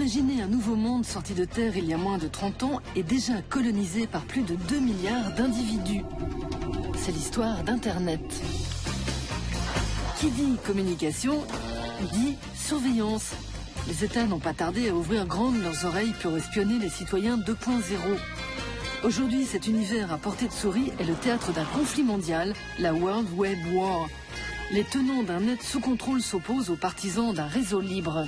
Imaginez un nouveau monde sorti de Terre il y a moins de 30 ans et déjà colonisé par plus de 2 milliards d'individus. C'est l'histoire d'Internet. Qui dit communication, dit surveillance. Les États n'ont pas tardé à ouvrir grandes leurs oreilles pour espionner les citoyens 2.0. Aujourd'hui, cet univers à portée de souris est le théâtre d'un conflit mondial, la World Web War. Les tenants d'un net sous contrôle s'opposent aux partisans d'un réseau libre.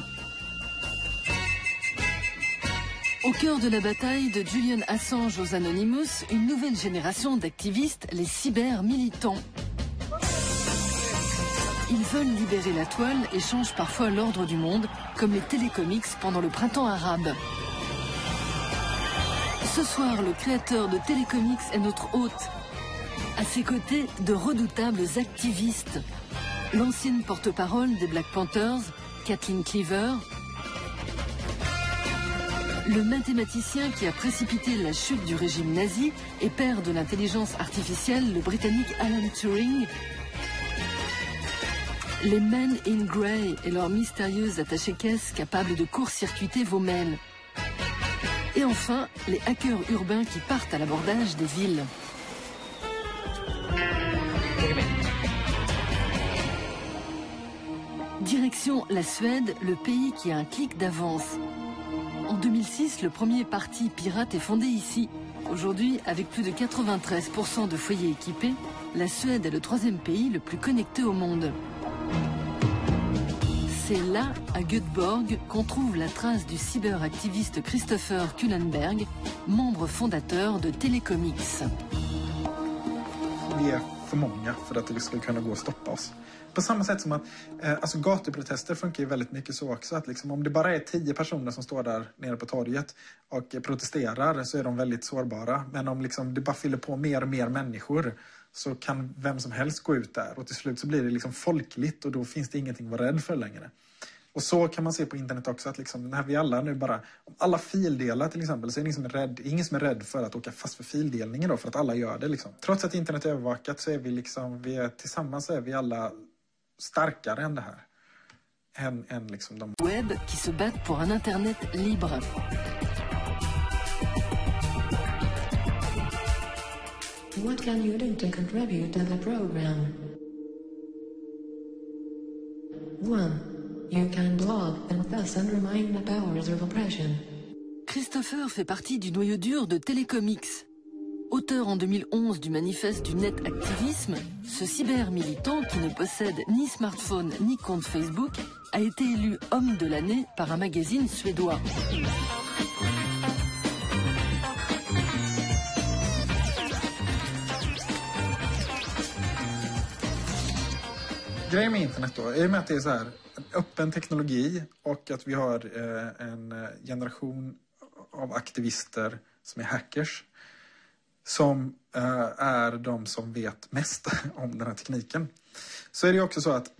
Au cœur de la bataille de Julian Assange aux Anonymous, une nouvelle génération d'activistes, les cyber-militants. Ils veulent libérer la toile et changent parfois l'ordre du monde, comme les télécomics pendant le printemps arabe. Ce soir, le créateur de Télécomics est notre hôte. À ses côtés, de redoutables activistes. L'ancienne porte-parole des Black Panthers, Kathleen Cleaver. Le mathématicien qui a précipité la chute du régime nazi et père de l'intelligence artificielle, le Britannique Alan Turing. Les Men in Grey et leurs mystérieuses attachées-caisses capables de court-circuiter vos mails. Et enfin, les hackers urbains qui partent à l'abordage des villes. Direction la Suède, le pays qui a un clic d'avance. En 2006, le premier parti pirate est fondé ici. Aujourd'hui, avec plus de 93% de foyers équipés, la Suède est le 3e pays le plus connecté au monde. C'est là, à Göteborg, qu'on trouve la trace du cyberactiviste Christopher Kullenberg, membre fondateur de Télécomics. Vi är för många för att det skulle kunna gå att stoppa oss. På samma sätt som att alltså gatuprotester funkar ju väldigt mycket så också. Att liksom, om det bara är 10 personer som står där nere på torget och protesterar så är de väldigt sårbara. Men om liksom det bara fyller på mer och mer människor så kan vem som helst gå ut där. Och till slut så blir det liksom folkligt och då finns det ingenting att vara rädd för längre. Och så kan man se på internet också att liksom, när vi alla nu bara, om alla fildelar till exempel så är ingen som är rädd för att åka fast för fildelningen då för att alla gör det liksom. Trots att internet är övervakat så är vi liksom, tillsammans så är vi alla starkare än det här. Än liksom de... Web qui se battent pour un internet libre. What can you do to contribute to the program? 1. You can blog and thus undermine the powers of oppression. Christopher fait partie du noyau dur de Télécomics. Auteur en 2011 du manifeste du net activisme, ce cyber-militant qui ne possède ni smartphone ni compte Facebook a été élu homme de l'année par un magazine suédois. Grejen med internet då, i och med att det är så här en öppen teknologi och att vi har en generation av aktivister som är hackers som är de som vet mest om den här tekniken. Så är det också så att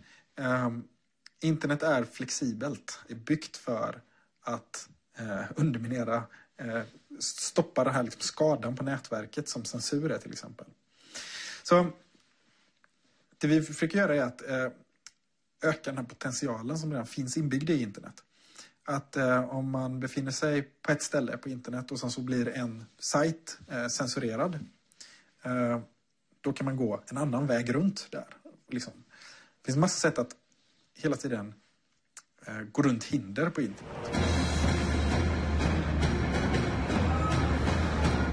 internet är flexibelt, är byggt för att underminera, stoppa den här liksom skadan på nätverket som censur är till exempel. Så det vi försöker göra är att öka den här potentialen som redan finns inbyggd i internet. Att om man befinner sig på ett ställe på internet och sen så blir en sajt censurerad, då kan man gå en annan väg runt där. Liksom. Det finns massa sätt att hela tiden gå runt hinder på internet.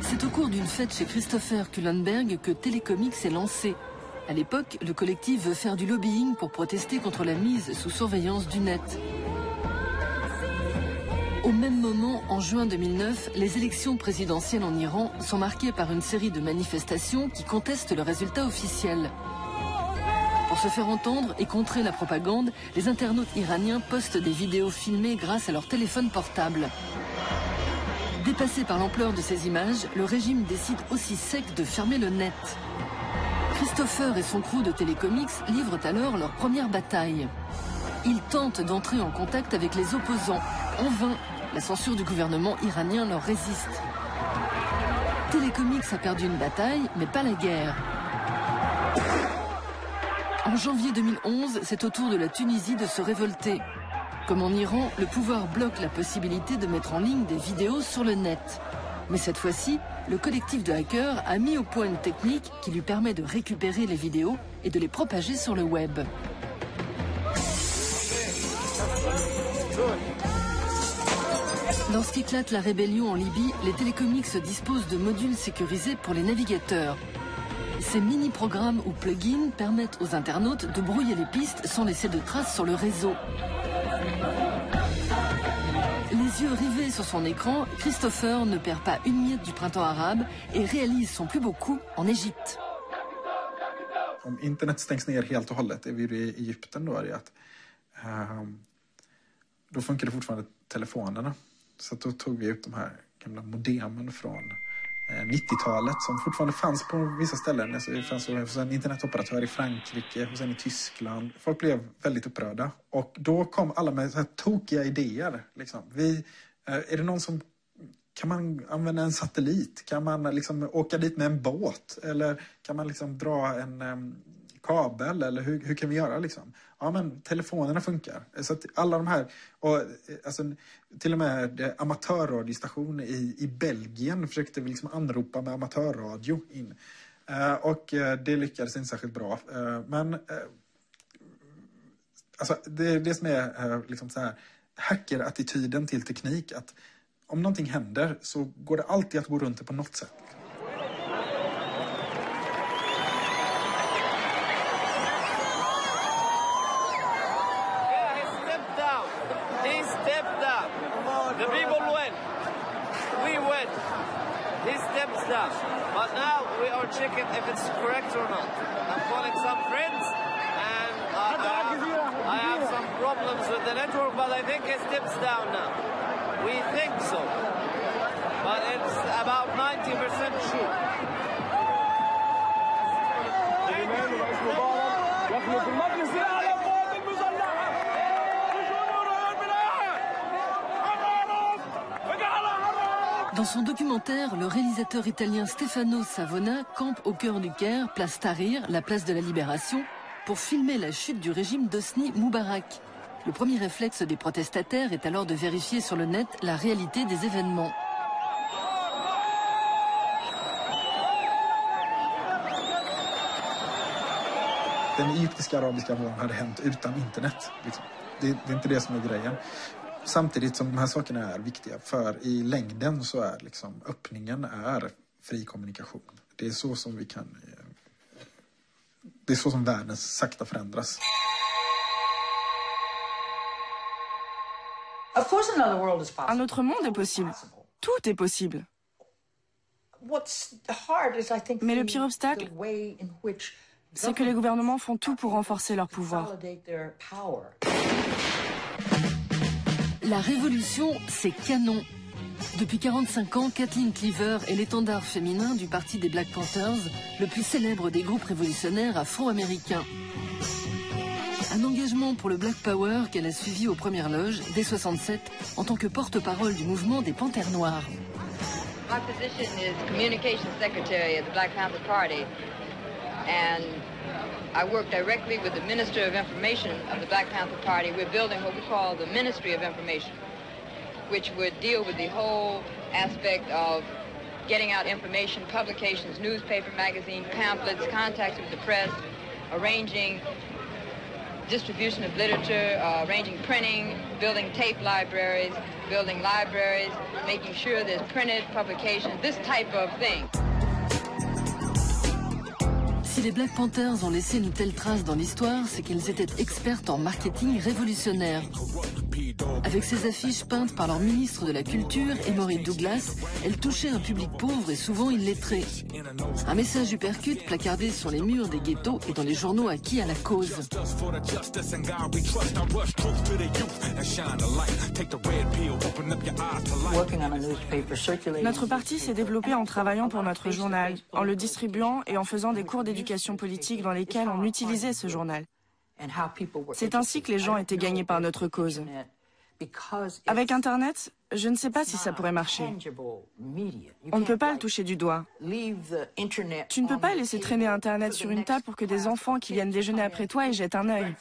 C'est au cours d'une fête chez Christopher Kullenberg que Télécomics est lancé. À l'époque, le collectif veut faire du lobbying pour protester contre la mise sous surveillance du net. Au même moment, en juin 2009, les élections présidentielles en Iran sont marquées par une série de manifestations qui contestent le résultat officiel. Pour se faire entendre et contrer la propagande, les internautes iraniens postent des vidéos filmées grâce à leur téléphone portable. Dépassé par l'ampleur de ces images, le régime décide aussi sec de fermer le net. Christopher et son crew de Télécomics livrent alors leur première bataille. Ils tentent d'entrer en contact avec les opposants. En vain, la censure du gouvernement iranien leur résiste. Télécomics a perdu une bataille, mais pas la guerre. En janvier 2011, c'est au tour de la Tunisie de se révolter. Comme en Iran, le pouvoir bloque la possibilité de mettre en ligne des vidéos sur le net. Mais cette fois-ci, le collectif de hackers a mis au point une technique qui lui permet de récupérer les vidéos et de les propager sur le web. Lorsqu'éclate la rébellion en Libye, les Télécomics disposent de modules sécurisés pour les navigateurs. Ces mini-programmes ou plugins permettent aux internautes de brouiller les pistes sans laisser de traces sur le réseau. Les yeux rivés sur son écran, Christopher ne perd pas une miette du printemps arabe et réalise son plus beau coup en Égypte. Om internet stängs ner helt och hållet, är vi i Egypten då, är det att då funkar det fortfarande telefonerna. Så då tog vi ut de här gamla modemen från 90-talet som fortfarande fanns på vissa ställen. Alltså det fanns hos en internetoperatör i Frankrike, hos en i Tyskland. Folk blev väldigt upprörda. Och då kom alla med så här tokiga idéer. Liksom. Är det någon som... Kan man använda en satellit? Kan man liksom åka dit med en båt? Eller kan man liksom dra en kabel? Eller hur kan vi göra liksom? Ja, men telefonerna funkar. Så att alla de här... Och, alltså, till och med amatörradiostationer i Belgien försökte vi liksom anropa med amatörradio in. Och det lyckades inte särskilt bra. Men alltså, det som är liksom så här, hackerattityden till teknik, att om någonting händer så går det alltid att gå runt det på något sätt. But now we are checking if it's correct or not. I'm calling some friends and I have some problems with the network, but I think it steps down now. We think so. But it's about 90% sure. Dans son documentaire, le réalisateur italien Stefano Savona campe au cœur du Caire, place Tahrir, la place de la Libération, pour filmer la chute du régime d'Hosni Moubarak. Le premier réflexe des protestataires est alors de vérifier sur le net la réalité des événements. Den egyptiska arabiska våren hade hänt utan internet. Liksom. Det är inte det som är grejen. Samtidigt som de här sakerna är viktiga, för i längden så är liksom öppningen är fri kommunikation. Det är så som vi kan... Det är så som världen sakta förändras. Un autre monde est possible. Tout est possible. Mais le pire obstacle, c'est que les gouvernements font tout pour renforcer leur pouvoir. La révolution, c'est canon. Depuis 45 ans, Kathleen Cleaver est l'étendard féminin du parti des Black Panthers, le plus célèbre des groupes révolutionnaires afro-américains. Un engagement pour le Black Power qu'elle a suivi aux premières loges dès 67 en tant que porte-parole du mouvement des Panthères Noirs. My position is Communications Secretary of the Black Panther Party, and I work directly with the Minister of Information of the Black Panther Party. We're building what we call the Ministry of Information, which would deal with the whole aspect of getting out information, publications, newspaper, magazine, pamphlets, contacts with the press, arranging distribution of literature, arranging printing, building tape libraries, building libraries, making sure there's printed publications, this type of thing. Si les Black Panthers ont laissé une telle trace dans l'histoire, c'est qu'elles étaient expertes en marketing révolutionnaire. Avec ces affiches peintes par leur ministre de la Culture, Emory Douglas, elles touchaient un public pauvre et souvent illettré. Un message uppercut placardé sur les murs des ghettos et dans les journaux acquis à la cause. Notre parti s'est développé en travaillant pour notre journal, en le distribuant et en faisant des cours d'éducation politique dans lesquels on utilisait ce journal. C'est ainsi que les gens étaient gagnés par notre cause. Avec Internet, je ne sais pas si ça pourrait marcher. On ne peut pas le toucher du doigt. Tu ne peux pas laisser traîner Internet sur une table pour que des enfants qui viennent déjeuner après toi y jettent un œil.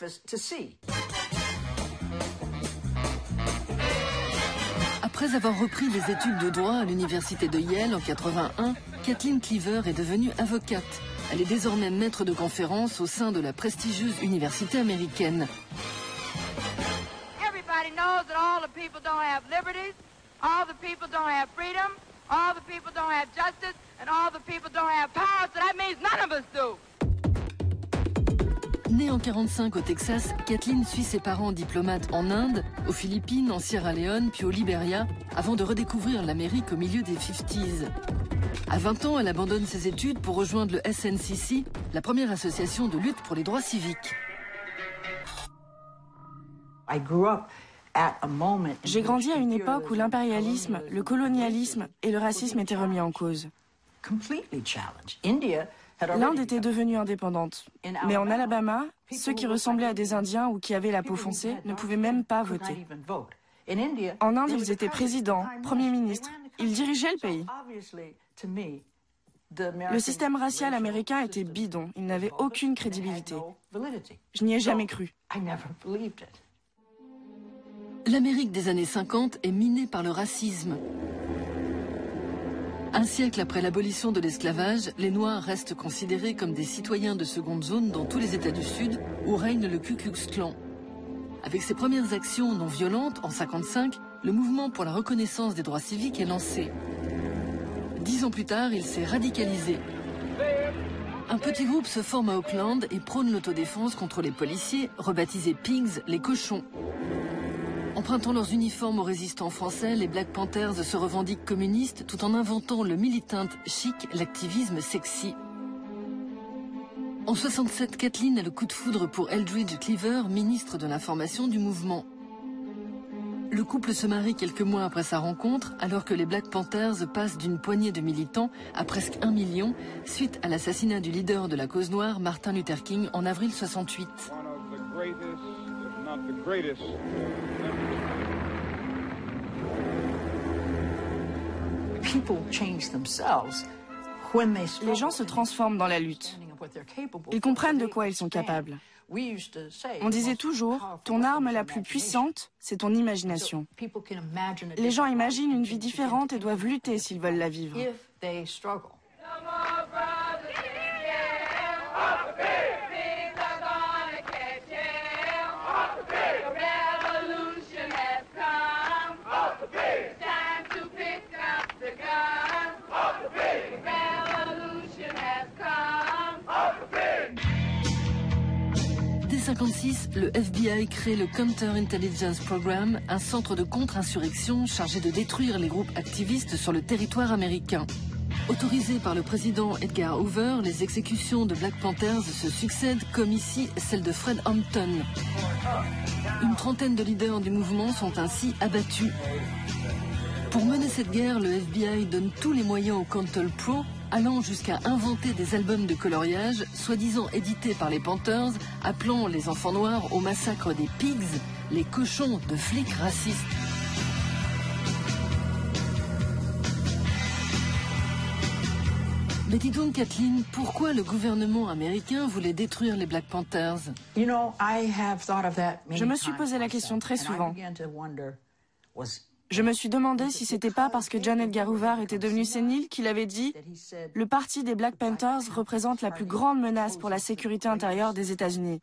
Après avoir repris des études de droit à l'université de Yale en 81, Kathleen Cleaver est devenue avocate. Elle est désormais maître de conférences au sein de la prestigieuse université américaine. Everybody knows that all the people don't have liberties, all the people don't have freedom, all the people don't have justice, and all the people don't have power, so that means none of us do. Née en 1945 au Texas, Kathleen suit ses parents diplomates en Inde, aux Philippines, en Sierra Leone, puis au Liberia, avant de redécouvrir l'Amérique au milieu des 50s. À 20 ans, elle abandonne ses études pour rejoindre le SNCC, la première association de lutte pour les droits civiques. J'ai grandi à une époque où l'impérialisme, le colonialisme et le racisme étaient remis en cause. L'Inde était devenue indépendante. Mais en Alabama, ceux qui ressemblaient à des Indiens ou qui avaient la peau foncée ne pouvaient même pas voter. En Inde, ils étaient présidents, premiers ministres. Ils dirigeaient le pays. Le système racial américain était bidon. Il n'avait aucune crédibilité. Je n'y ai jamais cru. L'Amérique des années 50 est minée par le racisme. Un siècle après l'abolition de l'esclavage, les Noirs restent considérés comme des citoyens de seconde zone dans tous les États du Sud où règne le Ku Klux Klan. Avec ses premières actions non violentes en 1955, le mouvement pour la reconnaissance des droits civiques est lancé. 10 ans plus tard, il s'est radicalisé. Un petit groupe se forme à Oakland et prône l'autodéfense contre les policiers, rebaptisés Pigs, les cochons. Empruntant leurs uniformes aux résistants français, les Black Panthers se revendiquent communistes tout en inventant le militant chic, l'activisme sexy. En 1967, Kathleen a le coup de foudre pour Eldridge Cleaver, ministre de l'information du mouvement. Le couple se marie quelques mois après sa rencontre, alors que les Black Panthers passent d'une poignée de militants à presque 1 million, suite à l'assassinat du leader de la cause noire, Martin Luther King, en avril 1968. Les gens se transforment dans la lutte. Ils comprennent de quoi ils sont capables. On disait toujours, ton arme la plus puissante, c'est ton imagination. Les gens imaginent une vie différente et doivent lutter s'ils veulent la vivre. Dès 1956, le FBI crée le Counter-Intelligence Program, un centre de contre-insurrection chargé de détruire les groupes activistes sur le territoire américain. Autorisées par le président Edgar Hoover, les exécutions de Black Panthers se succèdent, comme ici celle de Fred Hampton. Une trentaine de leaders du mouvement sont ainsi abattus. Pour mener cette guerre, le FBI donne tous les moyens au COINTELPRO, allant jusqu'à inventer des albums de coloriage, soi-disant édités par les Panthers, appelant les enfants noirs au massacre des Pigs, les cochons de flics racistes. Mais dis donc, Kathleen, pourquoi le gouvernement américain voulait détruire les Black Panthers? Je me suis posé la question très souvent. Je me suis demandé si c'était pas parce que John Edgar Hoover était devenu sénile qu'il avait dit « Le parti des Black Panthers représente la plus grande menace pour la sécurité intérieure des États-Unis ».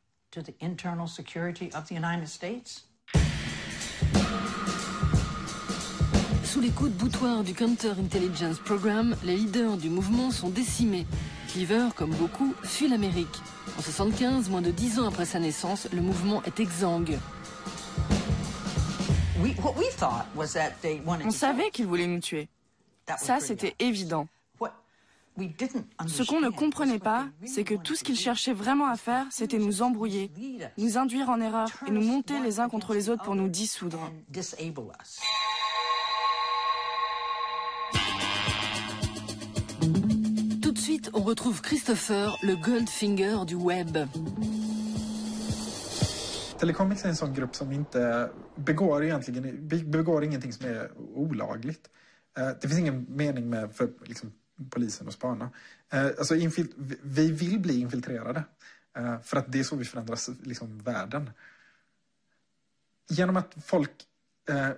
Sous les coups de boutoir du Counter-Intelligence Program, les leaders du mouvement sont décimés. Cleaver, comme beaucoup, fuit l'Amérique. En 1975, moins de 10 ans après sa naissance, le mouvement est exsangue. On savait qu'ils voulaient nous tuer. Ça, c'était évident. Ce qu'on ne comprenait pas, c'est que tout ce qu'ils cherchaient vraiment à faire, c'était nous embrouiller, nous induire en erreur et nous monter les uns contre les autres pour nous dissoudre. Tout de suite, on retrouve Christopher, le Goldfinger du web. Telecomics är en sån grupp som inte begår ingenting som är olagligt. Det finns ingen mening med för liksom, polisen att spana. Alltså, vi vill bli infiltrerade för att det är så vi förändrar liksom, världen. Genom att folk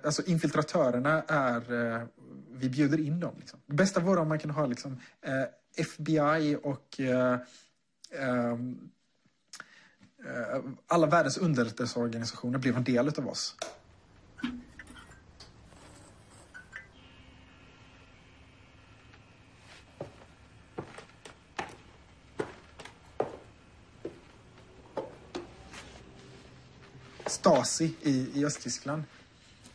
alltså infiltratörerna är, vi bjuder in dem. Liksom. Det bästa vore om man kan ha liksom, FBI och alla världens underrättelseorganisationer blev en del av oss. Stasi i Östtyskland.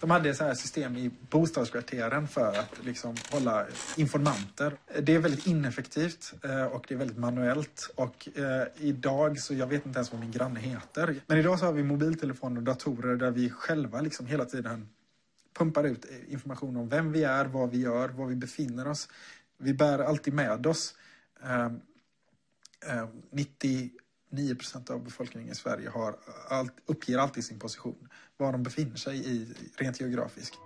De hade så här system i bostadskvarteren för att liksom hålla informanter. Det är väldigt ineffektivt och det är väldigt manuellt. Och idag så jag vet inte ens vad min granne heter. Men idag så har vi mobiltelefoner och datorer där vi själva liksom hela tiden pumpar ut information om vem vi är, vad vi gör, var vi befinner oss. Vi bär alltid med oss 99% av befolkningen i Sverige uppger alltid sin position. Var de befinner sig i rent geografiskt.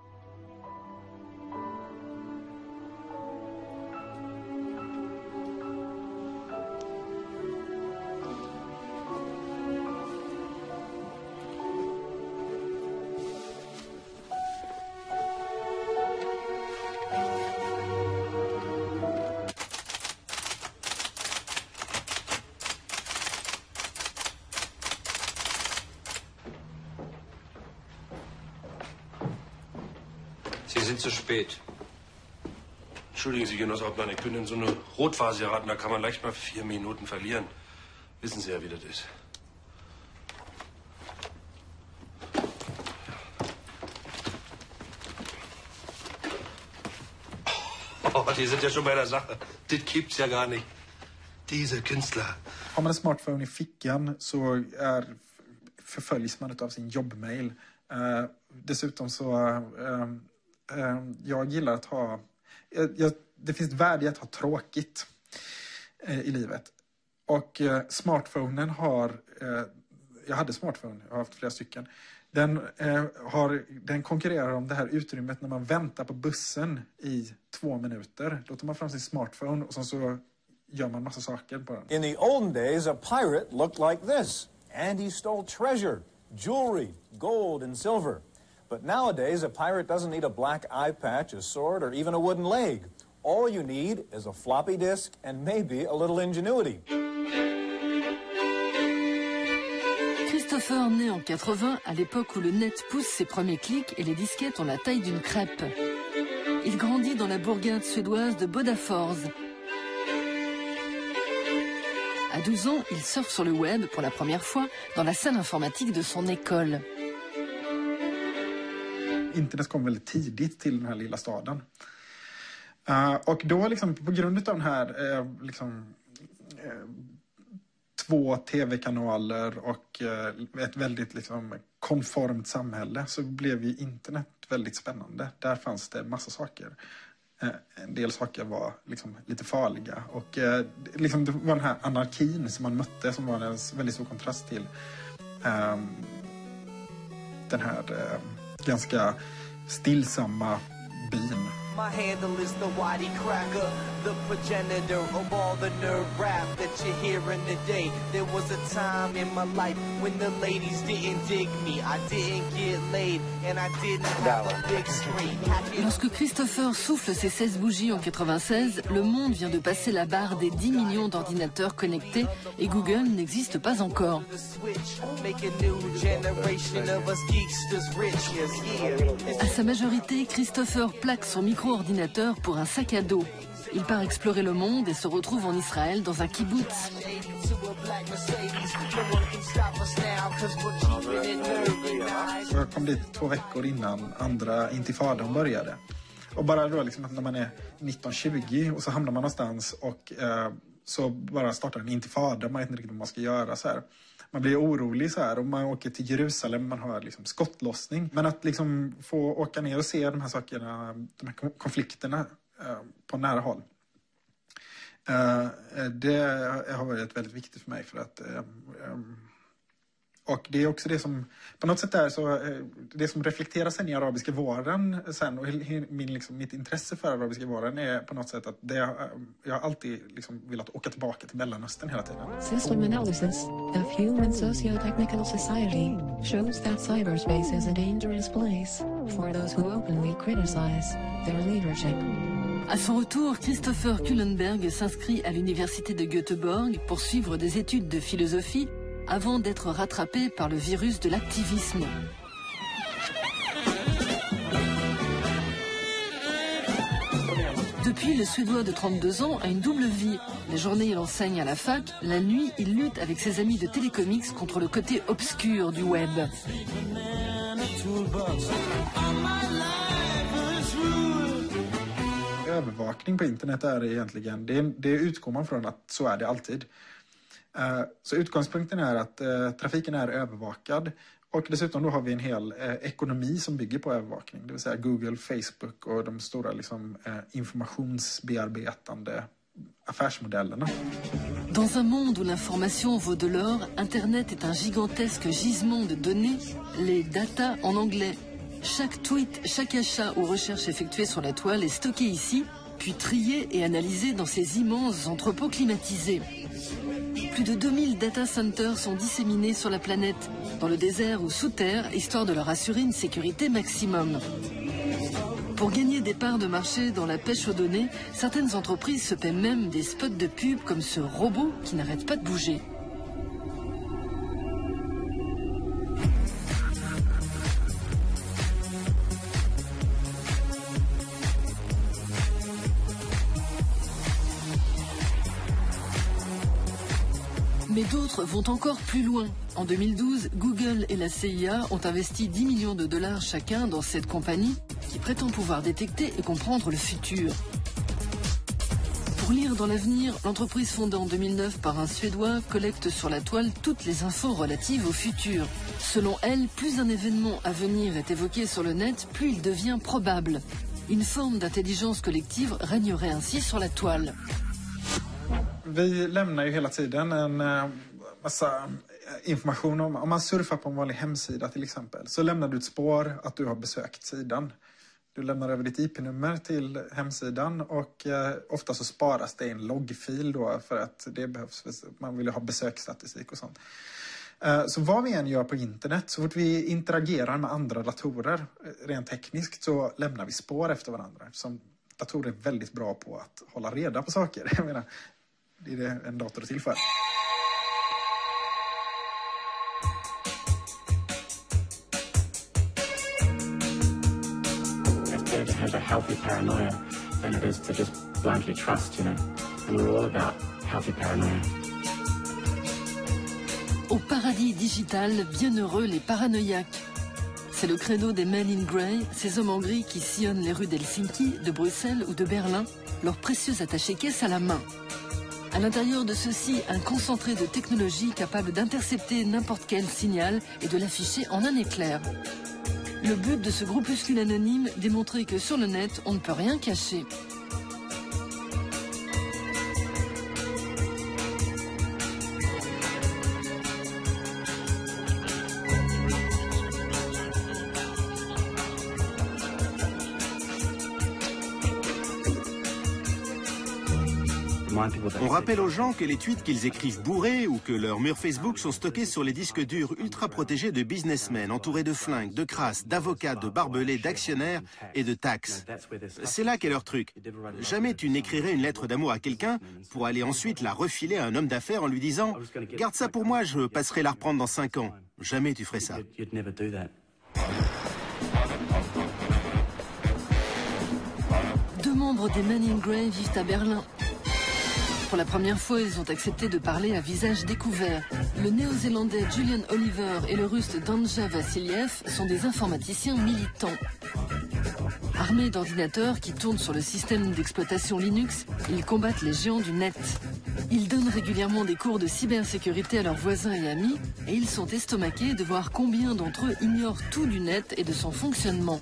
Sie sind zu spät. Entschuldigen Sie, Genosshauptmann, ich bin in so eine Rotphase geraten, da kann man leicht mal 4 Minuten verlieren. Wissen Sie ja, wie das ist. Oh, die sind ja schon bei der Sache. Das gibt's ja gar nicht. Diese Künstler. Har man en smartphone i fickan så förföljs man av sin jobbmail. Dessutom så jag gillar att ha det finns ett värde i att ha tråkigt i livet. Och smartphonen har jag hade smartphone, jag har haft flera stycken. Den konkurrerar om det här utrymmet när man väntar på bussen i 2 minuter. Då tar man fram sin smartphone och så gör man massa saker på den. In the olden days, a pirate looked like this. And he stole treasure, jewelry, gold and silver. But nowadays, a pirate doesn't need a black eye patch, a sword, or even a wooden leg. All you need is a floppy disk and maybe a little ingenuity. Christopher naît en 80, à l'époque où le net pousse ses premiers clics et les disquettes ont la taille d'une crêpe. Il grandit dans la bourgade suédoise de Bodafors. À 12 ans, il surfe sur le web pour la première fois dans la salle informatique de son école. Internet kom väldigt tidigt till den här lilla staden. Och då liksom, på grund av den här liksom, 2 tv-kanaler och ett väldigt liksom, konformt samhälle så blev ju internet väldigt spännande. Där fanns det massa saker. En del saker var liksom, lite farliga. Och liksom, det var den här anarkin som man mötte som var en väldigt stor kontrast till den här ganska stillsamma byn. My handle is the Waddy Cracker, the progenitor of all the nerd rap that you're hearing today. There was a time in my life when the ladies didn't dig me. I didn't get laid and I didn't have a big screen. Lorsque Christopher souffle ses 16 bougies en 96, le monde vient de passer la barre des 10 millions d'ordinateurs connectés et Google n'existe pas encore. À sa majorité, Christopher plaque son micro-ordinateur pour un sac à dos. Il part explorer le monde et se retrouve en Israël dans un kibbutz. Jag kom dit 2 veckor innan andra intifadan började. Och bara då liksom när man är 19-20 och så hamnar man någonstans och så bara startar en intifada. Man vet inte riktigt vad man ska göra så här. Man blir orolig så här och man åker till Jerusalem, man har liksom skottlossning. Men att liksom få åka ner och se de här sakerna, de här konflikterna på nära håll. Det har varit väldigt viktigt för mig för att och det är också det som på något sätt är så det som reflekterar sen i arabiska våren sen och mitt intresse för arabiska våren är på något sätt att jag har alltid liksom velat åka tillbaka till Mellanöstern hela tiden. System analysis of human socio-technical society shows that cyberspace is a dangerous place. for those who openly criticize their leadership. À son retour, Christopher Kullenberg s'inscrit à l'université de Göteborg pour suivre des études de philosophie avant d'être rattrapé par le virus de l'activisme. Depuis, le Suédois de 32 ans a une double vie. La journée, il enseigne à la fac. La nuit, il lutte avec ses amis de Telecomics contre le côté obscur du web. Övervakning på internet är egentligen, det utgår man från att så är det alltid. Så utgångspunkten är att trafiken är övervakad. Och dessutom då har vi en hel ekonomi som bygger på övervakning. Det vill säga Google, Facebook och de stora informationsbearbetande affärsmodellerna. Dans un monde où l'information vaut de l'or, Internet est un gigantesque gisement de données, les data en anglais. Chaque tweet, chaque achat ou recherche effectuée sur la toile est stocké ici, puis trié et analysé dans ces immenses entrepôts climatisés. Plus de 2000 data centers sont disséminés sur la planète, dans le désert ou sous terre, histoire de leur assurer une sécurité maximum. Pour gagner des parts de marché dans la pêche aux données, certaines entreprises se paient même des spots de pub comme ce robot qui n'arrête pas de bouger. Mais d'autres vont encore plus loin. En 2012, Google et la CIA ont investi 10 millions de dollars chacun dans cette compagnie qui prétend pouvoir détecter et comprendre le futur. Pour lire dans l'avenir, l'entreprise fondée en 2009 par un Suédois collecte sur la toile toutes les infos relatives au futur. Selon elle, plus un événement à venir est évoqué sur le net, plus il devient probable. Une forme d'intelligence collective régnerait ainsi sur la toile. Vi lämnar ju hela tiden en massa information om man surfar på en vanlig hemsida till exempel, så lämnar du ett spår att du har besökt sidan. Du lämnar över ditt IP-nummer till hemsidan och ofta så sparas det i en loggfil då för att det behövs, man vill ju ha besöksstatistik och sånt. Så vad vi än gör på internet, så fort vi interagerar med andra datorer rent tekniskt så lämnar vi spår efter varandra. Som datorer är väldigt bra på att hålla reda på saker. Jag menar, det är det en dator är till för. To have a healthy paranoia than it is to just blindly trust, you know. And we're all about healthy paranoia. Au paradis digital, bienheureux les paranoïaques. C'est le credo des Men in Grey, ces hommes en gris qui sillonnent les rues d'Helsinki, de Bruxelles ou de Berlin, leur précieux attaché-caisse à la main. À l'intérieur de ceux-ci, un concentré de technologie capable d'intercepter n'importe quel signal et de l'afficher en un éclair. Le but de ce groupuscule anonyme, démontrer que sur le net, on ne peut rien cacher. On rappelle aux gens que les tweets qu'ils écrivent bourrés ou que leurs murs Facebook sont stockés sur les disques durs ultra protégés de businessmen entourés de flingues, de crasses, d'avocats, de barbelés, d'actionnaires et de taxes. C'est là qu'est leur truc. Jamais tu n'écrirais une lettre d'amour à quelqu'un pour aller ensuite la refiler à un homme d'affaires en lui disant « Garde ça pour moi, je passerai la reprendre dans 5 ans ». Jamais tu ferais ça. Deux membres des Men in Grey vivent à Berlin. Pour la première fois, ils ont accepté de parler à visage découvert. Le néo-zélandais Julian Oliver et le russe Danja Vassiliev sont des informaticiens militants. Armés d'ordinateurs qui tournent sur le système d'exploitation Linux, ils combattent les géants du net. Ils donnent régulièrement des cours de cybersécurité à leurs voisins et amis, et ils sont estomaqués de voir combien d'entre eux ignorent tout du net et de son fonctionnement.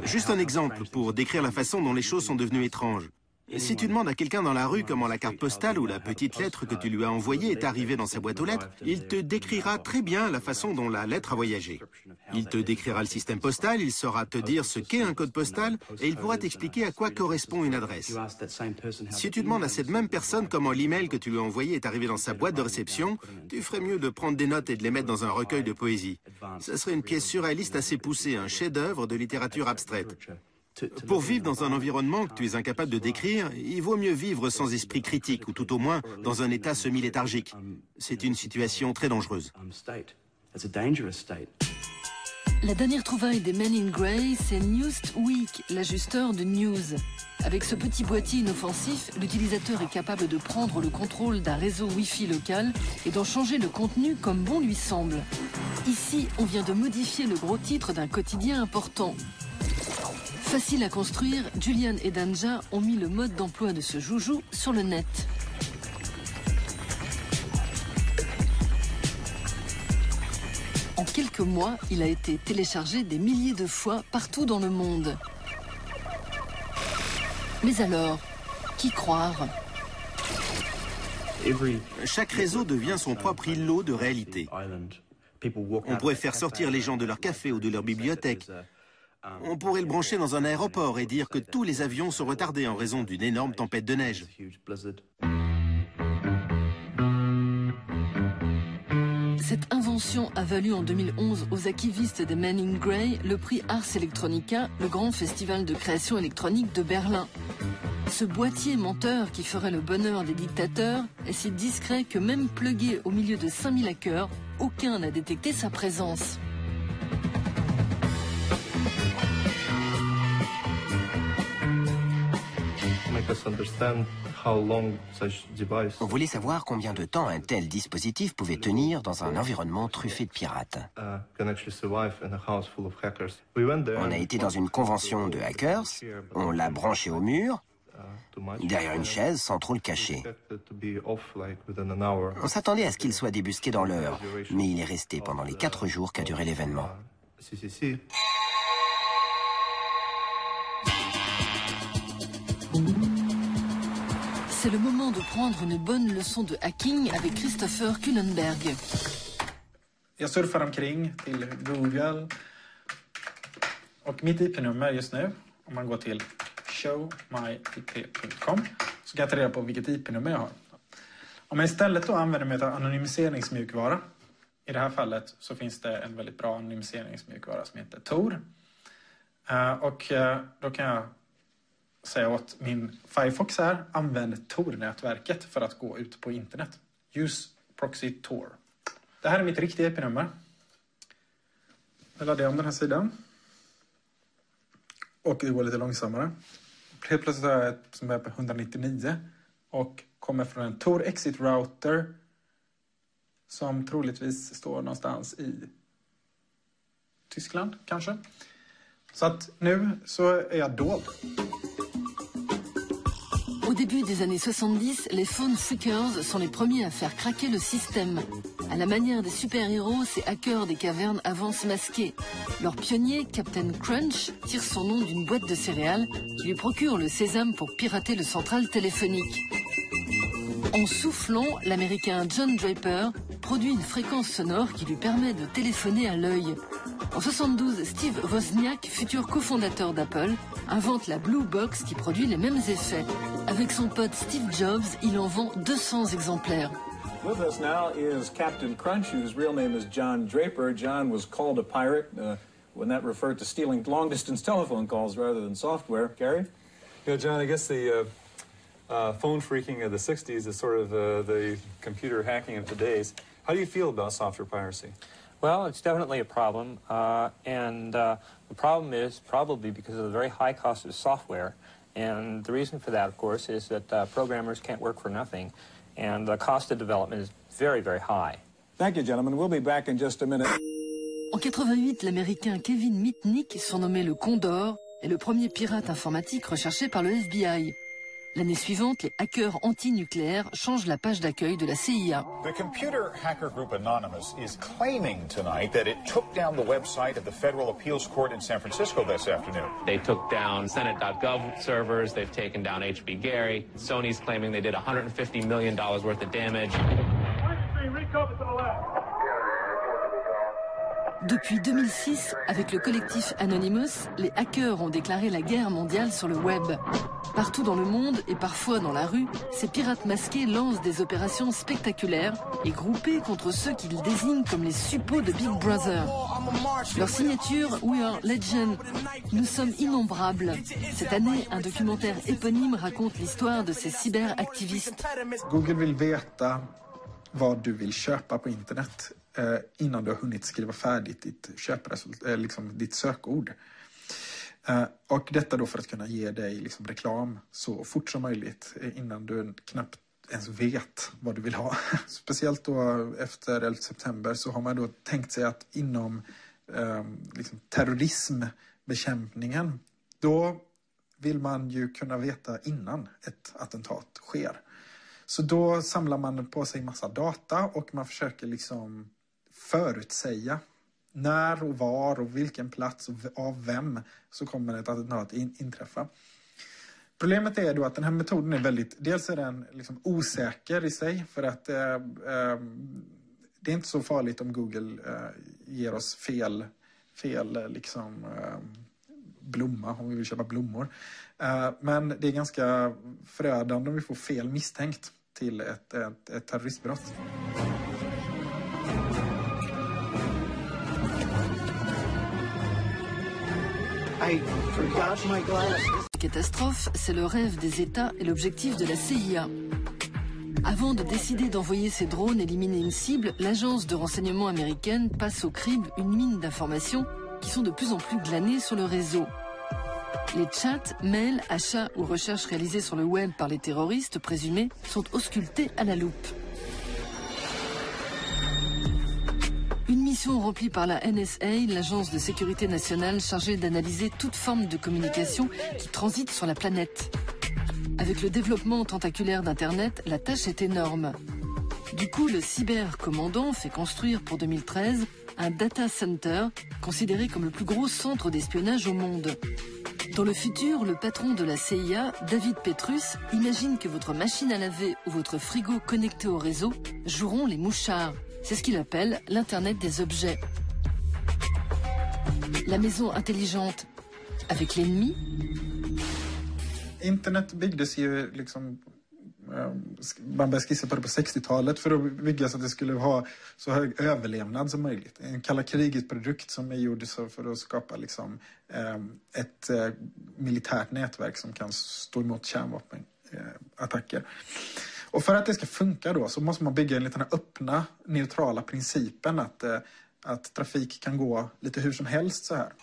Juste un exemple pour décrire la façon dont les choses sont devenues étranges. Si tu demandes à quelqu'un dans la rue comment la carte postale ou la petite lettre que tu lui as envoyée est arrivée dans sa boîte aux lettres, il te décrira très bien la façon dont la lettre a voyagé. Il te décrira le système postal, il saura te dire ce qu'est un code postal et il pourra t'expliquer à quoi correspond une adresse. Si tu demandes à cette même personne comment l'email que tu lui as envoyé est arrivé dans sa boîte de réception, tu ferais mieux de prendre des notes et de les mettre dans un recueil de poésie. Ce serait une pièce surréaliste assez poussée, un chef-d'œuvre de littérature abstraite. Pour vivre dans un environnement que tu es incapable de décrire, il vaut mieux vivre sans esprit critique ou tout au moins dans un état semi-léthargique. C'est une situation très dangereuse. La dernière trouvaille des Men in Grey, c'est Newsweek, l'ajusteur de news. Avec ce petit boîtier inoffensif, l'utilisateur est capable de prendre le contrôle d'un réseau Wi-Fi local et d'en changer le contenu comme bon lui semble. Ici, on vient de modifier le gros titre d'un quotidien important. Facile à construire, Julian et Danja ont mis le mode d'emploi de ce joujou sur le net. En quelques mois, il a été téléchargé des milliers de fois partout dans le monde. Mais alors, qui croire? Chaque réseau devient son propre îlot de réalité. On pourrait faire sortir les gens de leur café ou de leur bibliothèque. On pourrait le brancher dans un aéroport et dire que tous les avions sont retardés en raison d'une énorme tempête de neige. Cette invention a valu en 2011 aux activistes des Men in Grey le prix Ars Electronica, le grand festival de création électronique de Berlin. Ce boîtier menteur qui ferait le bonheur des dictateurs est si discret que même plugué au milieu de 5000 hackers, aucun n'a détecté sa présence. On voulait savoir combien de temps un tel dispositif pouvait tenir dans un environnement truffé de pirates. On a été dans une convention de hackers, on l'a branché au mur, derrière une chaise sans trop le cacher. On s'attendait à ce qu'il soit débusqué dans l'heure, mais il est resté pendant les 4 jours qu'a duré l'événement. C'est le moment de prendre une bonne leçon de hacking avec Christopher Kullenberg. Jag surfar omkring till Google och mitt IP-nummer just nu, om man går till showmyip.com, så kan jag ta reda på vilket IP-nummer jag har. Om jag istället då använder mig av anonymiseringsmjukvara, i det här fallet så finns det en väldigt bra anonymiseringsmjukvara som heter Tor. Och då kan jag säga åt min Firefox här, använd Tor-nätverket för att gå ut på internet. Use proxy Tor. Det här är mitt riktiga IP-nummer. Jag laddar om den här sidan. Och det går lite långsammare. Helt plötsligt har jag ett som är på 199 och kommer från en Tor Exit Router som troligtvis står någonstans i Tyskland kanske. Så att nu så är jag dold. Au début des années 70, les phone phreakers sont les premiers à faire craquer le système. À la manière des super-héros, ces hackers des cavernes avancent masqués. Leur pionnier, Captain Crunch, tire son nom d'une boîte de céréales qui lui procure le sésame pour pirater le central téléphonique. En soufflant, l'américain John Draper produit une fréquence sonore qui lui permet de téléphoner à l'œil. En 72, Steve Wozniak, futur cofondateur d'Apple, invente la Blue Box qui produit les mêmes effets. Avec son pote Steve Jobs, il en vend 200 exemplaires. With us now is Captain Crunch, whose real name is John Draper. John was called a pirate when that referred to stealing long-distance telephone calls rather than software. Gary? Yeah, John, I guess the phone phreaking of the 60s is sort of the computer hacking of today's. How do you feel about software piracy? Well, it's definitely a problem, and the problem is probably because of the very high cost of software. And the reason for that, of course, is that programmers can't work for nothing, and the cost of development is very, very high. Thank you, gentlemen. We'll be back in just a minute. En 88, l'américain Kevin Mitnick, surnommé le Condor, est le premier pirate informatique recherché par le FBI. L'année suivante, les hackers anti-nucléaires changent la page d'accueil de la CIA. The computer hacker group Anonymous is claiming tonight that it took down the website of the Federal Appeals Court in San Francisco this afternoon. They took down Senate.gov servers, they've taken down HB Gary. Sony's claiming they did $150 million worth of damage. Depuis 2006, avec le collectif Anonymous, les hackers ont déclaré la guerre mondiale sur le web. Partout dans le monde et parfois dans la rue, ces pirates masqués lancent des opérations spectaculaires et groupées contre ceux qu'ils désignent comme les suppôts de Big Brother. Leur signature, We Are Legion, nous sommes innombrables. Cette année, un documentaire éponyme raconte l'histoire de ces cyberactivistes. Google vill veta vad du vill köpa på internet innan du har hunnit skriva färdigt ditt sökord. Och detta då för att kunna ge dig liksom reklam så fort som möjligt innan du knappt ens vet vad du vill ha. Speciellt då efter 11 september så har man då tänkt sig att inom liksom terrorismbekämpningen då vill man ju kunna veta innan ett attentat sker. Så då samlar man på sig massa data och man försöker liksom förutsäga när och var och vilken plats och av vem så kommer ett attentat inträffa. Problemet är då att den här metoden är dels är den liksom osäker i sig för att det är inte så farligt om Google ger oss fel liksom blomma om vi vill köpa blommor. Men det är ganska förödande om vi får fel misstänkt till ett terroristbrott. Catastrophe, c'est le rêve des États et l'objectif de la CIA. Avant de décider d'envoyer ses drones éliminer une cible, l'agence de renseignement américaine passe au crible une mine d'informations qui sont de plus en plus glanées sur le réseau. Les chats, mails, achats ou recherches réalisées sur le web par les terroristes présumés sont auscultés à la loupe. Une mission remplie par la NSA, l'agence de sécurité nationale chargée d'analyser toute forme de communication qui transite sur la planète. Avec le développement tentaculaire d'Internet, la tâche est énorme. Du coup, le cybercommandant fait construire pour 2013 un data center considéré comme le plus gros centre d'espionnage au monde. Dans le futur, le patron de la CIA, David Petrus, imagine que votre machine à laver ou votre frigo connecté au réseau joueront les mouchards. C'est ce qu'il appelle l'Internet des objets. La maison intelligente avec l'ennemi. Internet byggdes ju liksom man började skissa på det på 60-talet för att bygga så att det skulle ha så hög överlevnad som möjligt. En kalla krigets produkt som är gjord för att skapa liksom ett militärt nätverk som kan stå emot kärnvapenattacker. Och för att det ska funka då så måste man bygga enligt den här öppna, neutrala principen att trafik kan gå lite hur som helst så här. «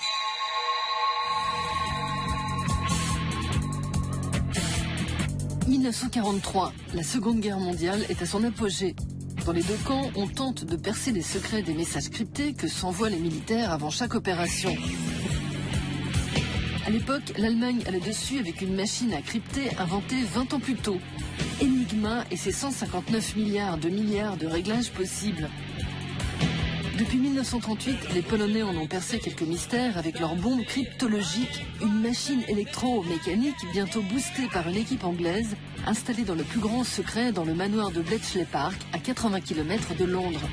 1943, la Seconde Guerre mondiale est à son apogée. Dans les deux camps, on tente de percer les secrets des messages cryptés que s'envoient les militaires avant chaque opération. À l'époque, l'Allemagne a le dessus avec une machine à crypter inventée 20 ans plus tôt. Enigma et ses 159 milliards de réglages possibles. Depuis 1938, les Polonais en ont percé quelques mystères avec leur bombe cryptologique, une machine électro-mécanique bientôt boostée par une équipe anglaise, installée dans le plus grand secret dans le manoir de Bletchley Park, à 80 km de Londres.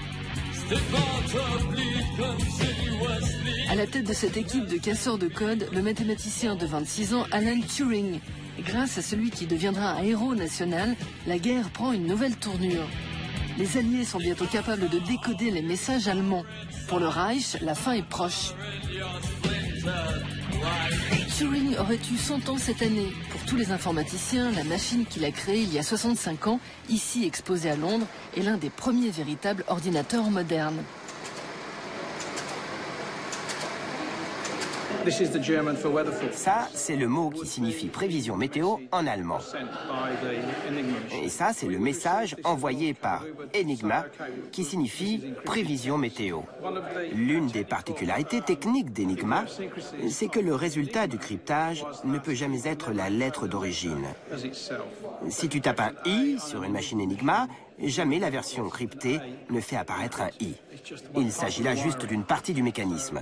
À la tête de cette équipe de casseurs de code, le mathématicien de 26 ans Alan Turing. Grâce à celui qui deviendra un héros national, la guerre prend une nouvelle tournure. Les Alliés sont bientôt capables de décoder les messages allemands. Pour le Reich, la fin est proche. Turing aurait eu 100 ans cette année. Pour tous les informaticiens, la machine qu'il a créée il y a 65 ans, ici exposée à Londres, est l'un des premiers véritables ordinateurs modernes. Ça, c'est le mot qui signifie prévision météo en allemand. Et ça, c'est le message envoyé par Enigma qui signifie prévision météo. L'une des particularités techniques d'Enigma, c'est que le résultat du cryptage ne peut jamais être la lettre d'origine. Si tu tapes un I sur une machine Enigma, jamais la version cryptée ne fait apparaître un I. Il s'agit là juste d'une partie du mécanisme.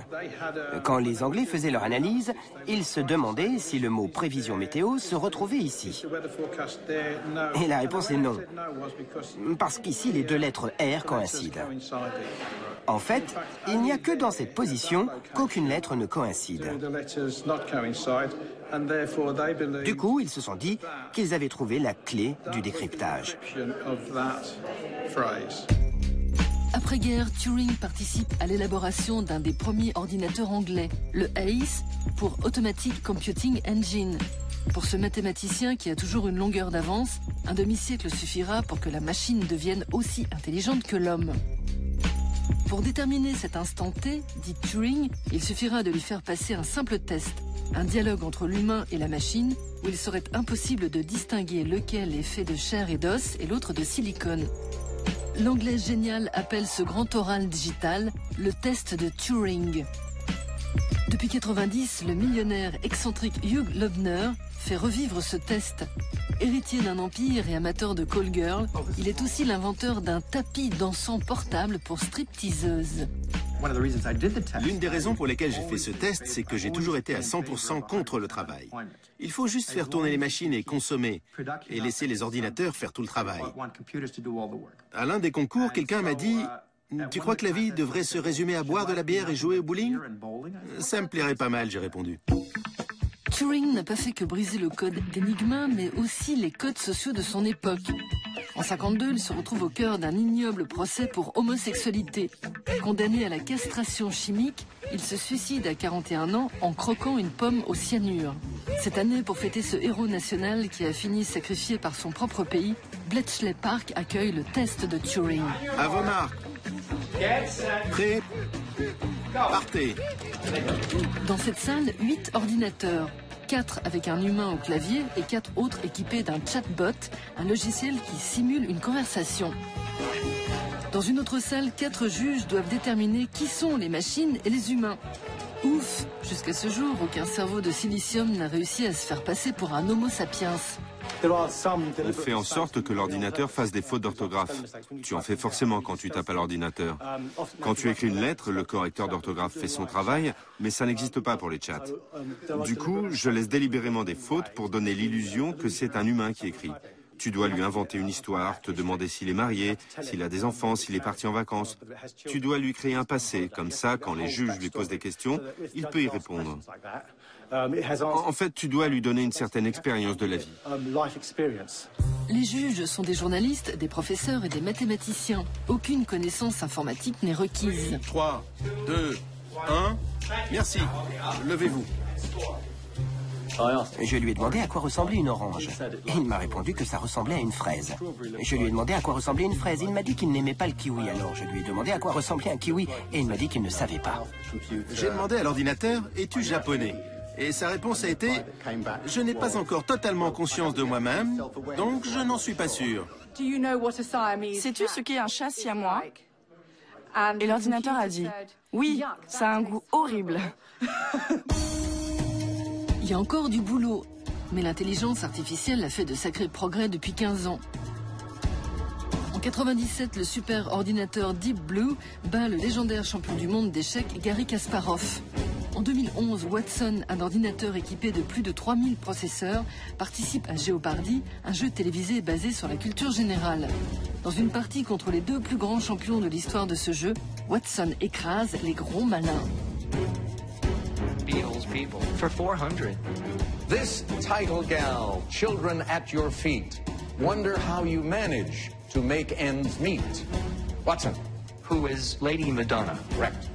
Quand les Anglais faisaient leur analyse, ils se demandaient si le mot prévision météo se retrouvait ici. Et la réponse est non. Parce qu'ici, les deux lettres R coïncident. En fait, il n'y a que dans cette position qu'aucune lettre ne coïncide. Du coup, ils se sont dit qu'ils avaient trouvé la clé du décryptage. Après-guerre, Turing participe à l'élaboration d'un des premiers ordinateurs anglais, le ACE, pour Automatic Computing Engine. Pour ce mathématicien qui a toujours une longueur d'avance, un demi-siècle suffira pour que la machine devienne aussi intelligente que l'homme. Pour déterminer cet instant T, dit Turing, il suffira de lui faire passer un simple test, un dialogue entre l'humain et la machine, où il serait impossible de distinguer lequel est fait de chair et d'os et l'autre de silicone. L'anglais génial appelle ce grand oral digital le test de Turing. Depuis 90, le millionnaire excentrique Hugh Loebner fait revivre ce test. Héritier d'un empire et amateur de call girl, il est aussi l'inventeur d'un tapis dansant portable pour stripteaseuses. L'une des raisons pour lesquelles j'ai fait ce test, c'est que j'ai toujours été à 100% contre le travail. Il faut juste faire tourner les machines et consommer, et laisser les ordinateurs faire tout le travail. À l'un des concours, quelqu'un m'a dit « Tu crois que la vie devrait se résumer à boire de la bière et jouer au bowling ?» Ça me plairait pas mal, j'ai répondu. Turing n'a pas fait que briser le code d'Enigma, mais aussi les codes sociaux de son époque. En 1952, il se retrouve au cœur d'un ignoble procès pour homosexualité. Condamné à la castration chimique, il se suicide à 41 ans en croquant une pomme au cyanure. Cette année, pour fêter ce héros national qui a fini sacrifié par son propre pays, Bletchley Park accueille le test de Turing. À vos marques. Prêt. Partez. Dans cette salle, 8 ordinateurs. 4 avec un humain au clavier et 4 autres équipés d'un chatbot, un logiciel qui simule une conversation. Dans une autre salle, 4 juges doivent déterminer qui sont les machines et les humains. Ouf, jusqu'à ce jour, aucun cerveau de silicium n'a réussi à se faire passer pour un homo sapiens. On fait en sorte que l'ordinateur fasse des fautes d'orthographe. Tu en fais forcément quand tu tapes à l'ordinateur. Quand tu écris une lettre, le correcteur d'orthographe fait son travail, mais ça n'existe pas pour les chats. Du coup, je laisse délibérément des fautes pour donner l'illusion que c'est un humain qui écrit. Tu dois lui inventer une histoire, te demander s'il est marié, s'il a des enfants, s'il est parti en vacances. Tu dois lui créer un passé, comme ça, quand les juges lui posent des questions, il peut y répondre. En fait, tu dois lui donner une certaine expérience de la vie. Les juges sont des journalistes, des professeurs et des mathématiciens. Aucune connaissance informatique n'est requise. 3, 2, 1, merci. Levez-vous. Je lui ai demandé à quoi ressemblait une orange. Et il m'a répondu que ça ressemblait à une fraise. Je lui ai demandé à quoi ressemblait une fraise. Il m'a dit qu'il n'aimait pas le kiwi. Alors je lui ai demandé à quoi ressemblait un kiwi. Et il m'a dit qu'il ne savait pas. J'ai demandé à l'ordinateur, es-tu japonais ? Et sa réponse a été, je n'ai pas encore totalement conscience de moi-même, donc je n'en suis pas sûr. Sais-tu ce qu'est un chat siamois ? Et l'ordinateur a dit, oui, ça a un goût horrible. Il y a encore du boulot, mais l'intelligence artificielle a fait de sacrés progrès depuis 15 ans. En 1997, le super ordinateur Deep Blue bat le légendaire champion du monde d'échecs Garry Kasparov. En 2011, Watson, un ordinateur équipé de plus de 3000 processeurs, participe à Jeopardy, un jeu télévisé basé sur la culture générale. Dans une partie contre les 2 plus grands champions de l'histoire de ce jeu, Watson écrase les gros malins. Beatles people for 400. This title gal, children at your feet, wonder how you manage to make ends meet. Watson. Who is Lady Madonna? Correct.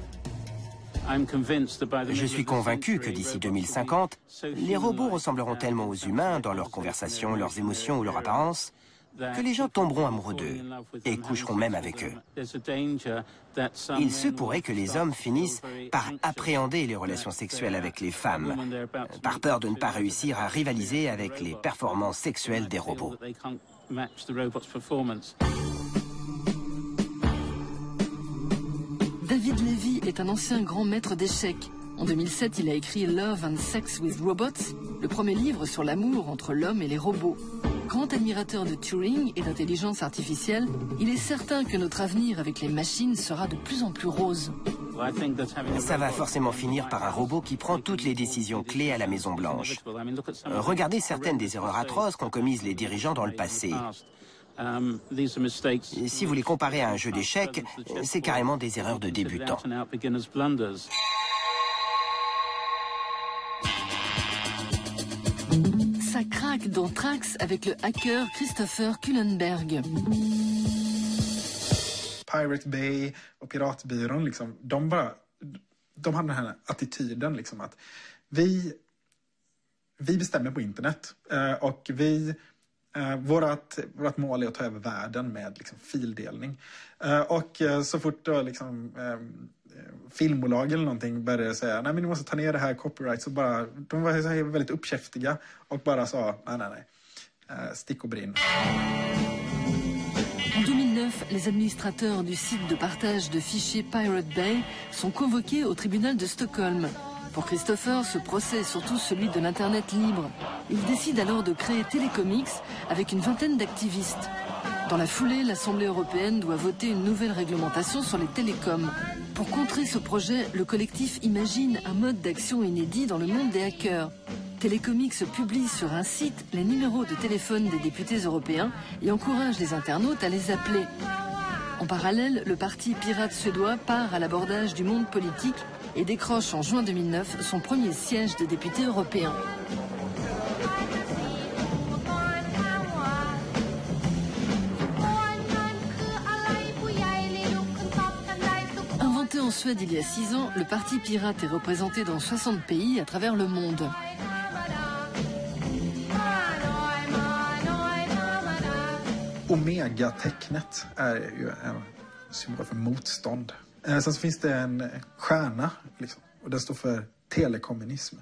Je suis convaincu que d'ici 2050, les robots ressembleront tellement aux humains dans leurs conversations, leurs émotions ou leur apparence, que les gens tomberont amoureux d'eux et coucheront même avec eux. Il se pourrait que les hommes finissent par appréhender les relations sexuelles avec les femmes, par peur de ne pas réussir à rivaliser avec les performances sexuelles des robots. David Levy est un ancien grand maître d'échecs. En 2007, il a écrit Love and Sex with Robots, le premier livre sur l'amour entre l'homme et les robots. Grand admirateur de Turing et d'intelligence artificielle, il est certain que notre avenir avec les machines sera de plus en plus rose. Ça va forcément finir par un robot qui prend toutes les décisions clés à la Maison-Blanche. Regardez certaines des erreurs atroces qu'ont commises les dirigeants dans le passé. Et si vous les comparez à un jeu d'échecs, c'est carrément des erreurs de débutants. Ça craque dans Trax avec le hacker Christopher Kullenberg. Pirate Bay och Piratbyrån, liksom, de hade den här attityden liksom, att vi bestämmer på internet och vårt mål är att ta över världen med liksom, fildelning. Och så fort då liksom filmbolag eller någonting började säga nej men ni måste ta ner det här copyright, så bara de var så här väldigt uppkäftiga och bara sa nej. Stick och brinn. En 2009, les administrateurs du site de partage de fichiers Pirate Bay sont convoqués au tribunal de Stockholm. Pour Christopher, ce procès est surtout celui de l'Internet libre. Il décide alors de créer Telecomix avec une vingtaine d'activistes. Dans la foulée, l'Assemblée européenne doit voter une nouvelle réglementation sur les télécoms. Pour contrer ce projet, le collectif imagine un mode d'action inédit dans le monde des hackers. Telecomix publie sur un site les numéros de téléphone des députés européens et encourage les internautes à les appeler. En parallèle, le parti pirate suédois part à l'abordage du monde politique et décroche en juin 2009 son premier siège de député européen. Inventé en Suède il y a 6 ans, le parti pirate est représenté dans 60 pays à travers le monde. Omega-tecknet är ju en symbol för motstånd. Sen så finns det en stjärna liksom, och det står för telekommunism.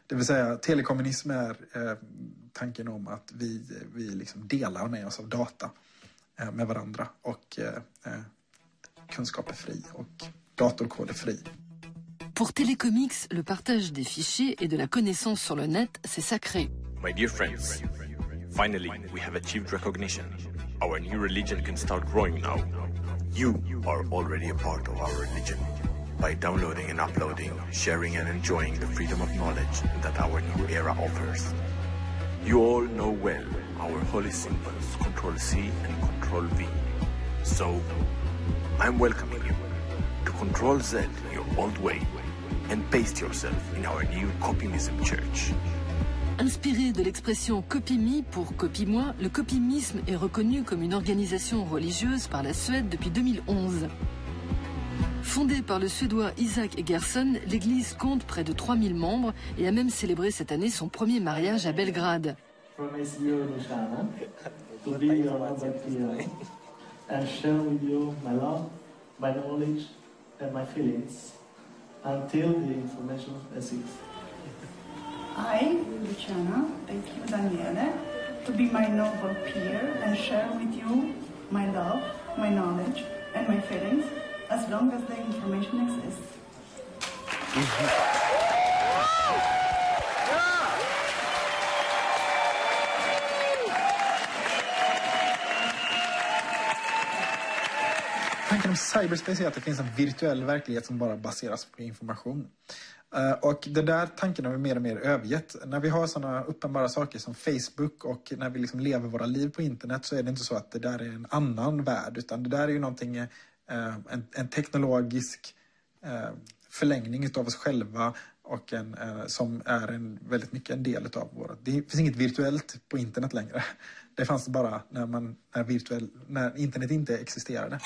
Det vill säga telekommunism är tanken om att vi liksom delar med oss av data med varandra och kunskap är fri och datorkod är fri. Pour Telecomix, le partage des fichiers et de la connaissance sur le net, c'est sacré. My dear friends, finally we have achieved recognition. Our new religion can start growing now. You are already a part of our religion. By downloading and uploading, sharing and enjoying the freedom of knowledge that our new era offers. You all know well our holy symbols, Control-C and Control-V. So, I'm welcoming you to Control-Z your old way and paste yourself in our new Copymism Church. Inspiré de l'expression « copie-me » pour « copie-moi », le copimisme est reconnu comme une organisation religieuse par la Suède depuis 2011. Fondée par le Suédois Isaac Egerson, l'église compte près de 3000 membres et a même célébré cette année son premier mariage à Belgrade. I, Luciana, thank you, Daniele, to be my noble peer and share with you my love, my knowledge, and my feelings, as long as the information exists. Tanken om cyberspace är att det finns en virtuell verklighet som bara baseras på information. Och det där tanken har vi mer och mer övergett. När vi har sådana uppenbara saker som Facebook och när vi liksom lever våra liv på internet, så är det inte så att det där är en annan värld, utan det där är ju någonting, en teknologisk förlängning av oss själva och som är väldigt mycket en del av vårt. Det finns inget virtuellt på internet längre. Det fanns bara när internet inte existerade.